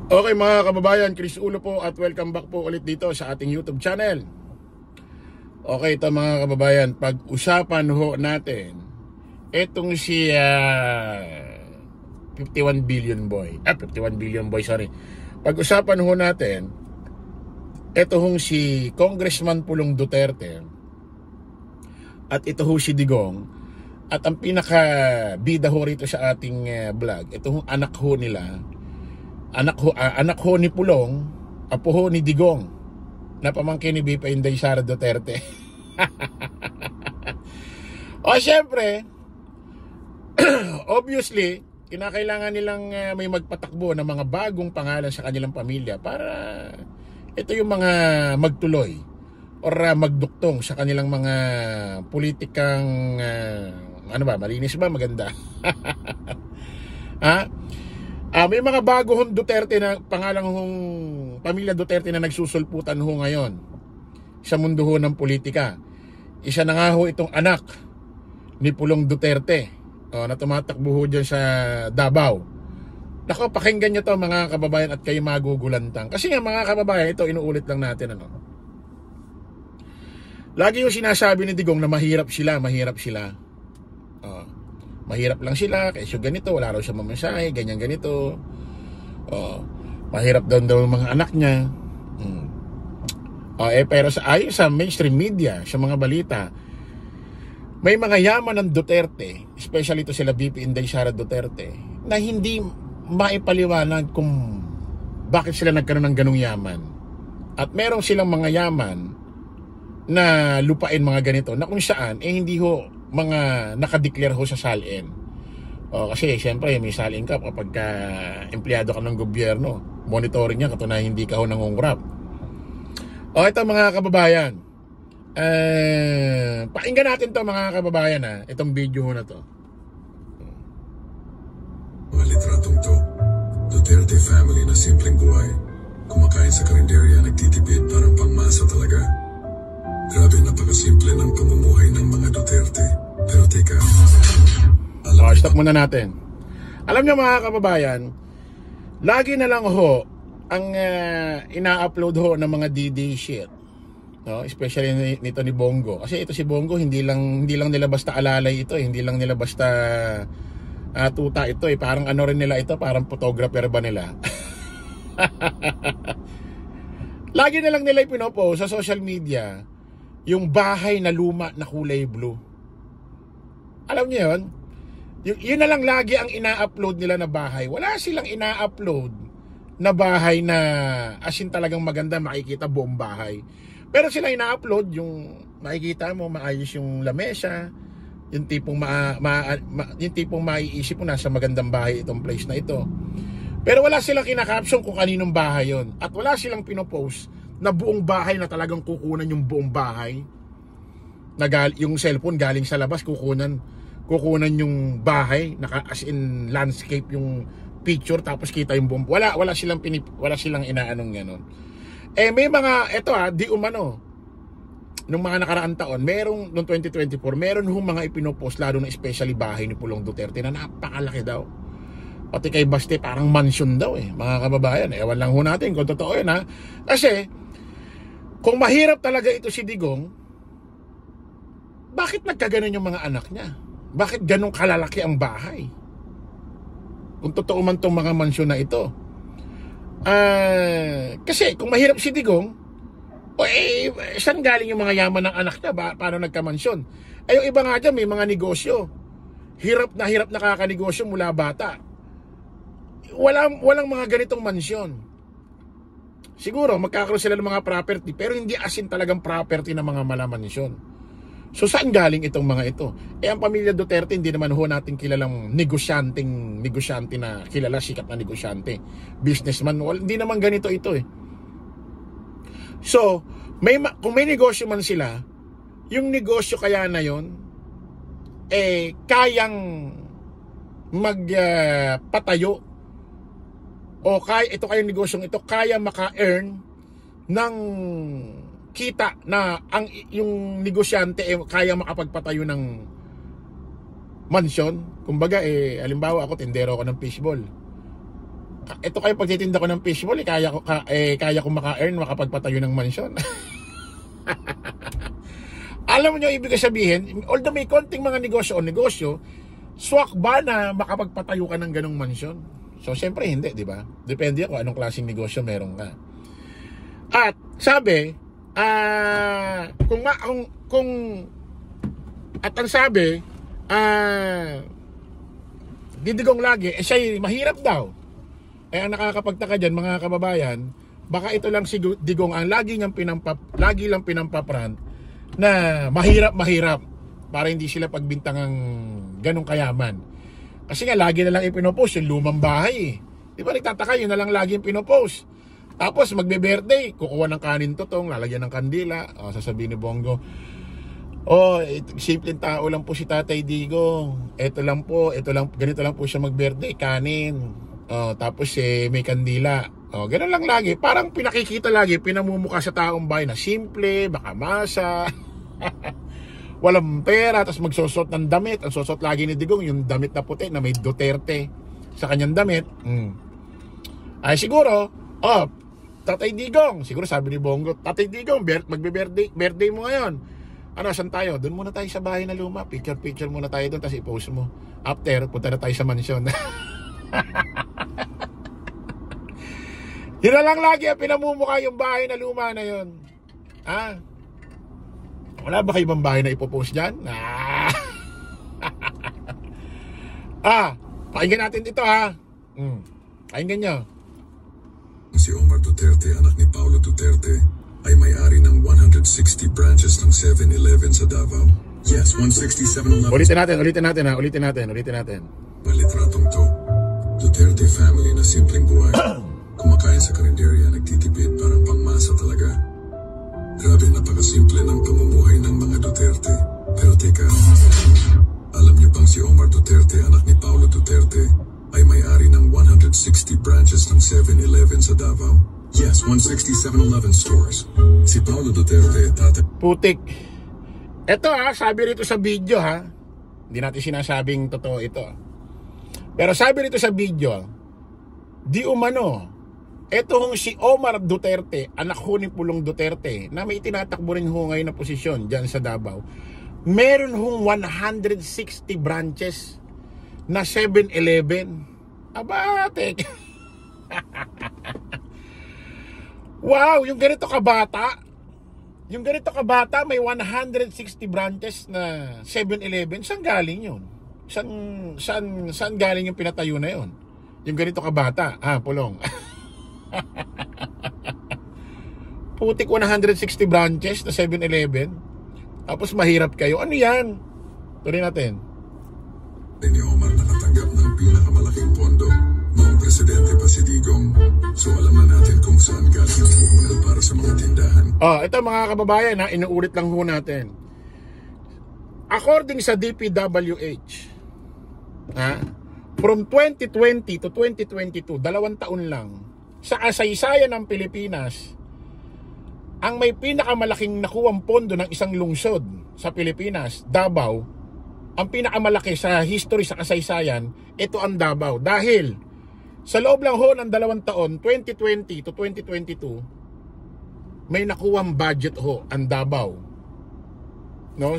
Okay mga kababayan, Chris Ulo po at welcome back po ulit dito sa ating YouTube channel. Okay, ito mga kababayan, pag-usapan ho natin itong si 51 billion boy. 51 billion boy, sorry. Pag-usapan ho natin ito hong si Congressman Pulong Duterte at ito ho si Digong. At ang pinaka-bida ho rito sa ating vlog, ito hong anak ho nila. Anak ho ni Pulong, apo ho ni Digong, na pamangkin ni BP Inday Sara Duterte. O syempre, obviously, kinakailangan nilang may magpatakbo ng mga bagong pangalan sa kanilang pamilya para ito yung mga magtuloy or magduktong sa kanilang mga politikang malinis ba, maganda? Ha? May mga bago hong Duterte na pangalang hong pamilya Duterte na nagsusulputan ho ngayon sa mundo ho ng politika. Isa na nga ho itong anak ni Pulong Duterte na tumatakbo ho dyan sa Davao. Nako, pakinggan nyo to mga kababayan at kayo magugulantang. Kasi nga mga kababayan, ito inuulit lang natin. Lagi yung sinasabi ni Digong na mahirap sila. Mahirap lang sila, kasi ganito, wala raw siya mamasahe, ganyan ganito. Mahirap daw mga anak niya. Pero ayon sa mainstream media, sa mga balita, may mga yaman ng Duterte, especially ito sila BP Inday Sara Duterte, na hindi maipaliwanag kung bakit sila nagkaroon ng ganung yaman. At meron silang mga yaman na lupain mga ganito, na kung saan, hindi ho mga nakadeclare ho sa salin. Kasi siyempre may salin ka kapag empleyado ka ng gobyerno, monitoring niya katunayan hindi ka ho nangungurap. Ito mga kababayan, pakinggan natin to mga kababayan, itong video ho na to. Mga litratong to, Duterte family na simpleng buhay, kumakain sa karinderya, nagtitipid, parang pangmasa talaga. Grabe, napakasimple ng pamumuhay ng mga Duterte. Pero teka, stop muna natin. Alam niyo mga kababayan, lagi na lang ho ang ina-upload ho ng mga DD shit. Especially nito ni Bongo. Kasi ito si Bongo, hindi lang nila basta alalay ito, hindi lang nila basta tuta ito, parang ano rin nila ito, parang photographer ba nila. Lagi na lang nila ipinopost sa social media yung bahay na luma na kulay blue. Alam niyo yun? Yun na lang lagi ang ina-upload nila na bahay. Wala silang ina-upload na bahay na asin talagang maganda, makikita buong bahay. Pero sila ina-upload yung makikita mo maayos yung lamesa, yung tipong yung tipong maiisip mo nasa magandang bahay itong place na ito. Pero wala silang kinakaption kung kaninong bahay yon. At wala silang pinopost na buong bahay na talagang kukunan yung buong bahay. Yung cellphone galing sa labas, kukunan yung bahay, as in landscape yung picture, tapos kita yung buong. Wala silang inaanong gano'n. May mga di umano nung mga nakaraang taon, noong 2024, meron hong mga ipinopost lalo na especially bahay ni Pulong Duterte na napakalaki daw. Pati kay Baste parang mansion daw mga kababayan. Ewan lang ho natin kung totoo yun Kasi kung mahirap talaga ito si Digong, bakit nagkaganon yung mga anak niya? Bakit ganun kalalaki ang bahay? Kung totoo man tong mga mansyon na ito. Kasi kung mahirap si Digong, saan galing yung mga yaman ng anak niya? Paano nagkamansyon? Yung iba nga dyan, may mga negosyo. Hirap na kakanegosyo mula bata. Walang mga ganitong mansyon. Siguro magkakaroon sila ng mga property, pero hindi asin talagang property ng mga malamansyon. So saan galing itong mga ito? Ang pamilya Duterte, hindi naman ho natin kilalang negosyante na kilala, sikat na negosyante, businessman. Hindi naman ganito ito So, kung may negosyo man sila, yung negosyo kaya na yon kayang magpatayo ito kayong negosyong ito, kaya maka-earn ng kita na yung negosyante kaya makapagpatayo ng mansyon. Kumbaga halimbawa ako tindero ako ng fishball. ito kayo pagtitinda ko ng fishball, kaya ko maka-earn, makapagpatayo ng mansyon. Alam niyo ibig sabihin, although may konting mga negosyo, swak ba na makapagpatayo ka ng ganong mansyon? So siyempre hindi, di ba? Depende ako anong klaseng negosyo meron ka. At sabi, ang sabi, Didigong lagi, siya mahirap daw. Ang nakakapagtaka dyan, mga kababayan, baka ito lang si Digong ang lagi lang pinampaprant na mahirap para hindi sila pagbintangang ganong kayaman. Kasi nga lagi na lang ipinopost yung lumang bahay. Di ba nagtataka, yun na lang lagi yung pinopost. Tapos magbe-birthday, kukuha ng kanin totong, lalagyan ng kandila, sasabihin ni Bongo, simpleng tao lang po si Tatay Digong. Ito lang po, ganito lang po siya mag-birthday, kanin. Tapos may kandila. Ganun lang lagi. Parang pinakikita lagi, pinamumuka sa taong bahay na simple, baka masa. Walang pera, tapos magsusot ng damit. Ang susot lagi ni Digong, yung damit na puti na may Duterte sa kanyang damit. Ay siguro, Tatay Digong, siguro sabi ni Bongo, Tatay Digong, birthday mo ngayon. Saan tayo? Doon muna tayo sa bahay na luma. Picture muna tayo doon, tapos i-post mo. After, punta na tayo sa mansyon. Yun na lang lagi ang pinamumukha yung bahay na luma na yun. Wala ba kayo ibang bahay na ipopost dyan? Pakinggan natin ito Pakinggan nyo. Si Omar Duterte, anak ni Paulo Duterte, ay may-ari ng 160 branches ng 7-Eleven sa Davao. Yes, 167 Ulitin natin. Malitratong to. Duterte family na simpleng buhay. Kumakain sa karinderya, nagtitipid, parang pangmasa talaga. Grabe, napakasimple ng pamumuhay ng mga Duterte. Pero teka, alam niyo bang si Omar Duterte, anak ni Paulo Duterte, ay may-ari ng 160 branches ng 7-Eleven sa Davao? Yes, 160 7-Eleven stores. Si Paulo Duterte, putik. Ito sabi rito sa video Hindi natin sinasabing totoo ito. Pero sabi rito sa video, di umano, etong si Omar Duterte, anak ho ni Pulong Duterte, na may tinatakbo rin ho ngayon na posisyon dyan sa Davao, meron hong 160 branches na 7-Eleven. Tek. Wow, yung ganito kabata may 160 branches na 7-Eleven. Saan galing yun? Saan galing yung pinatayo na yun? Yung ganito kabata, Pulong. Putik 160 branches na 7-Eleven. Tapos mahirap kayo. Ano yan? Tuloy natin. Ni Omar nakatanggap ng pinakamalaking pondo. Noong presidente pa si Digong. So alam na natin kung saan galing ang puhunan para sa mga tindahan. Ito mga kababayan, inuulit lang ho natin. According sa DPWH, from 2020 to 2022, 2 taon lang, sa kasaysayan ng Pilipinas, ang may pinakamalaking nakuwang pondo ng isang lungsod sa Pilipinas, Davao, ang pinakamalaki sa history sa kasaysayan, ito ang Davao. Dahil sa loob lang ho ng 2 taon, 2020 to 2022, may nakuwang budget ho ang Davao,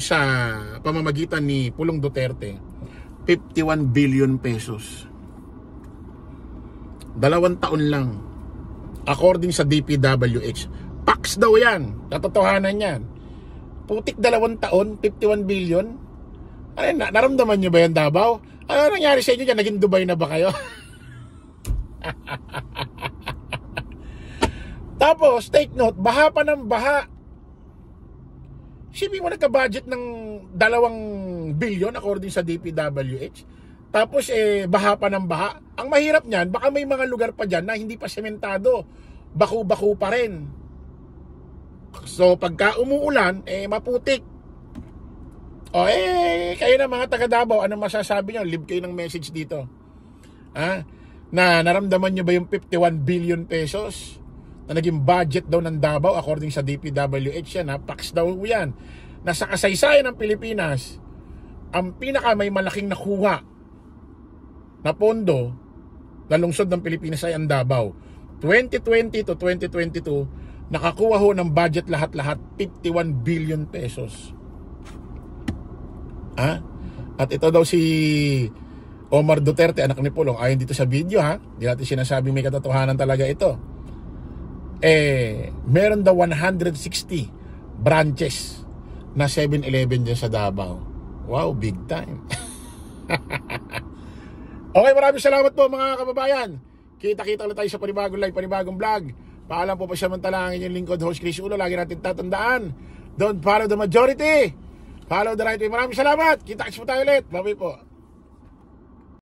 sa pamamagitan ni Pulong Duterte, 51 billion pesos. 2 taon lang, according sa DPWH. Pax daw yan, katotohanan yan. Putik 2 taon, 51 billion. Naramdaman nyo ba yan, Davao? Ano nangyari sa inyo dyan? Naging Dubai na ba kayo? Tapos, take note, baha pa ng baha. Sipin mo nagka-budget ng 2 billion according sa DPWH. Tapos, baha pa ng baha. Ang mahirap niyan, baka may mga lugar pa dyan na hindi pa sementado. Baku-baku pa rin. So, pagka umuulan, maputik. Kayo na mga taga Davao, ano masasabi nyo? Leave kayo ng message dito. Na naramdaman nyo ba yung 51 billion pesos na naging budget daw ng Davao according sa DPWH yan, Pax daw yan. Na sa kasaysayan ng Pilipinas, ang pinaka may malaking nakuha na pondo na lungsod ng Pilipinas ay ang Davao. 2020 to 2022, nakakuha ho ng budget lahat-lahat 51 billion pesos. At ito daw si Omar Duterte, anak ni Pulong, ayon dito sa video hindi natin sinasabing may katotohanan talaga ito. Meron daw 160 branches na 7-Eleven dyan sa Davao. Wow, big time. Okay, maraming salamat po mga kababayan. Kita-kita ulit tayo sa panibagong live, panibagong vlog. Paalam po pa samantala ang inyong lingkod, host Chris Ulo. Lagi natin tatandaan, don't follow the majority, follow the right way. Maraming salamat. Kita-kits po tayo ulit. Bye-bye po.